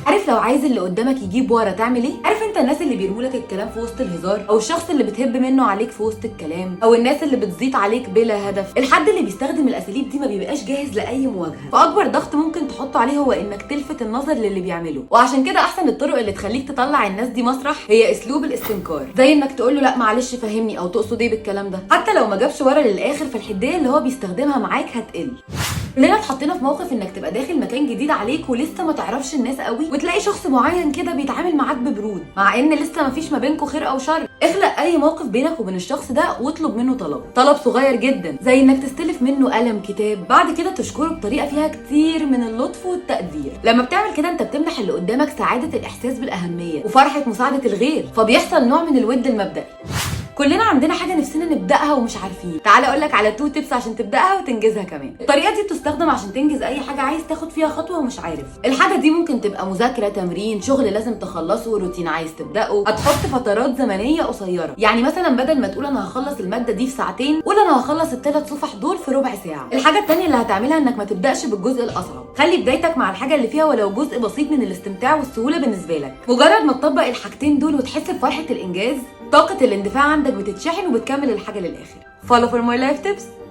عارف لو عايز اللي قدامك يجيب ورا تعمل ايه؟ عارف انت الناس اللي بيرموا لك الكلام في وسط الهزار، او الشخص اللي بتهب منه عليك في وسط الكلام، او الناس اللي بتزيط عليك بلا هدف. الحد اللي بيستخدم الاساليب دي ما بيبقاش جاهز لاي مواجهه، فاكبر ضغط ممكن تحطه عليه هو انك تلفت النظر للي بيعمله. وعشان كده احسن الطرق اللي تخليك تطلع الناس دي مسرح هي اسلوب الاستنكار، زي انك تقول له لا معلش فهمني، او تقصد ايه بالكلام ده. حتى لو ما جابش ورا للاخر، فالحديه اللي هو بيستخدمها معاك هتقل. كلنا اتحطينا في موقف انك تبقى داخل مكان جديد عليك ولسه ما تعرفش الناس قوي، وتلاقي شخص معين كده بيتعامل معاك ببرود، مع ان لسه ما فيش ما بينكم خير او شر. اخلق اي موقف بينك وبين الشخص ده واطلب منه طلب صغير جدا، زي انك تستلف منه قلم كتاب، بعد كده تشكره بطريقه فيها كتير من اللطف والتقدير. لما بتعمل كده انت بتمنح اللي قدامك سعاده الاحساس بالاهميه وفرحه مساعده الغير، فبيحصل نوع من الود المبدئي. كلنا عندنا حاجه نفسنا نبداها ومش عارفين. تعالى اقول لك على 2 تيبس عشان تبداها وتنجزها كمان. الطريقه دي بتستخدم عشان تنجز اي حاجه عايز تاخد فيها خطوه ومش عارف. الحاجه دي ممكن تبقى مذاكره، تمرين، شغل لازم تخلصه، روتين عايز تبداه. هتحط فترات زمنيه قصيره، يعني مثلا بدل ما تقول انا هخلص الماده دي في ساعتين، قول انا هخلص ال3 صفح دول في ربع ساعه. الحاجه الثانيه اللي هتعملها انك ما تبداش بالجزء الاصعب. خلي بدايتك مع الحاجه اللي فيها ولو جزء بسيط من الاستمتاع والسهوله بالنسبه لك. مجرد ما تطبق الحاجتين دول وتحس بفرحه الانجاز، طاقه الاندفاع عندك بتتشحن وبتكمل الحاجه للاخر. Follow for more life tips.